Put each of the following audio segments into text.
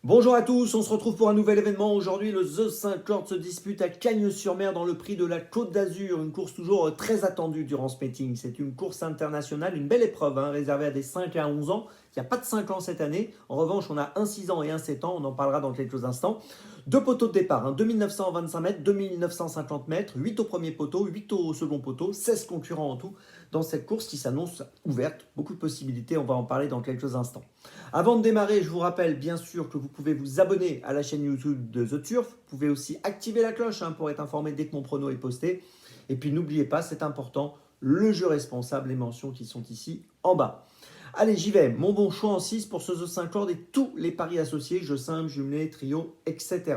Bonjour à tous, on se retrouve pour un nouvel événement. Aujourd'hui, le The 50 se dispute à Cagnes-sur-Mer dans le prix de la Côte d'Azur. Une course toujours très attendue durant ce meeting. C'est une course internationale, une belle épreuve réservée à des 5 à 11 ans. Il n'y a pas de 5 ans cette année. En revanche, on a un 6 ans et un 7 ans. On en parlera dans quelques instants. Deux poteaux de départ, 2925 mètres, 2950 mètres, 8 au premier poteau, 8 au second poteau, 16 concurrents en tout dans cette course qui s'annonce ouverte. Beaucoup de possibilités, on va en parler dans quelques instants. Avant de démarrer, je vous rappelle bien sûr que vous pouvez vous abonner à la chaîne YouTube de The Turf. Vous pouvez aussi activer la cloche pour être informé dès que mon prono est posté. Et puis n'oubliez pas, c'est important, le jeu responsable, les mentions qui sont ici en bas. Allez, j'y vais. Mon bon choix en 6 pour ce The 50 et tous les paris associés, jeux simples, jumelés, trio, etc.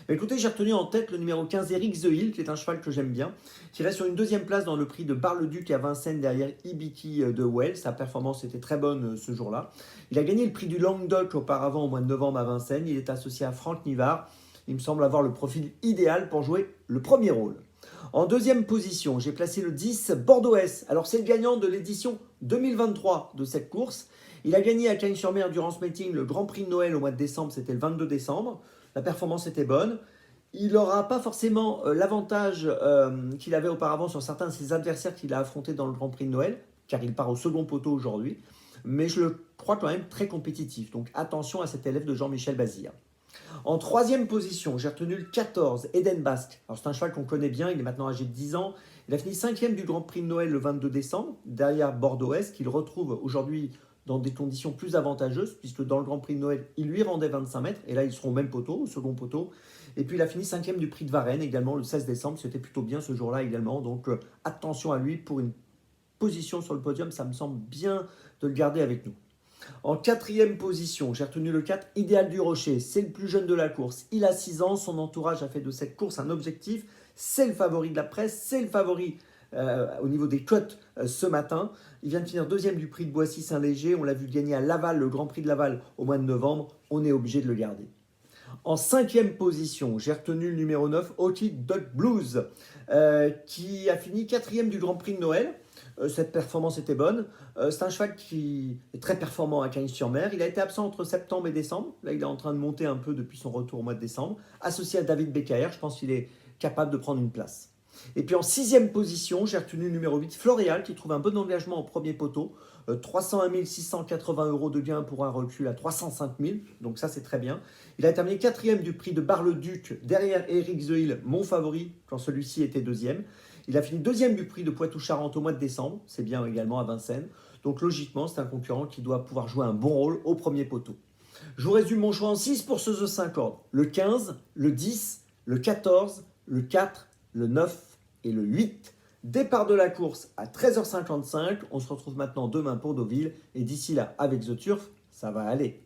Mais écoutez, j'ai retenu en tête le numéro 15, Eric The Hill, qui est un cheval que j'aime bien, qui reste sur une deuxième place dans le prix de Bar-le-Duc à Vincennes derrière Ibiki de Well. Sa performance était très bonne ce jour-là. Il a gagné le prix du Languedoc auparavant au mois de novembre à Vincennes. Il est associé à Franck Nivard. Il me semble avoir le profil idéal pour jouer le premier rôle. En deuxième position, j'ai placé le 10 Bordeaux-S. Alors c'est le gagnant de l'édition 2023 de cette course. Il a gagné à Cagnes-sur-Mer durant ce meeting le Grand Prix de Noël au mois de décembre, c'était le 22 décembre. La performance était bonne. Il n'aura pas forcément l'avantage qu'il avait auparavant sur certains de ses adversaires qu'il a affrontés dans le Grand Prix de Noël, car il part au second poteau aujourd'hui. Mais je le crois quand même très compétitif. Donc attention à cet élève de Jean-Michel Bazir. En troisième position, j'ai retenu le 14, Eden Basque. Alors c'est un cheval qu'on connaît bien, il est maintenant âgé de 10 ans. Il a fini 5e du Grand Prix de Noël le 22 décembre, derrière Bordeaux-Est, qu'il retrouve aujourd'hui dans des conditions plus avantageuses, puisque dans le Grand Prix de Noël, il lui rendait 25 mètres, et là ils seront au même poteau, au second poteau. Et puis il a fini 5e du Prix de Varennes également le 16 décembre, c'était plutôt bien ce jour-là également, donc attention à lui pour une position sur le podium, ça me semble bien de le garder avec nous. En quatrième position, j'ai retenu le 4, Idéal du Rocher. C'est le plus jeune de la course. Il a 6 ans. Son entourage a fait de cette course un objectif. C'est le favori de la presse. C'est le favori au niveau des cotes ce matin. Il vient de finir deuxième du prix de Boissy-Saint-Léger. On l'a vu gagner à Laval, le Grand Prix de Laval au mois de novembre. On est obligé de le garder. En cinquième position, j'ai retenu le numéro 9, Orchid Dog Blues, qui a fini quatrième du Grand Prix de Noël. Cette performance était bonne. C'est un cheval qui est très performant à Cagnes-sur-Mer. Il a été absent entre septembre et décembre. Là, il est en train de monter un peu depuis son retour au mois de décembre. Associé à David Beccaer, je pense qu'il est capable de prendre une place. Et puis en sixième position, j'ai retenu le numéro 8, Floréal, qui trouve un bon engagement au premier poteau. 301 680 € de gain pour un recul à 305 000. Donc ça, c'est très bien. Il a terminé quatrième du prix de Bar-le-Duc derrière Eric The Hill, mon favori, quand celui-ci était deuxième. Il a fini deuxième du prix de Poitou-Charentes au mois de décembre. C'est bien également à Vincennes. Donc logiquement, c'est un concurrent qui doit pouvoir jouer un bon rôle au premier poteau. Je vous résume mon choix en 6 pour ce The 50. Le 15, le 10, le 14, le 4, le 9 et le 8. Départ de la course à 13h55. On se retrouve maintenant demain pour Deauville. Et d'ici là, avec The Turf, ça va aller.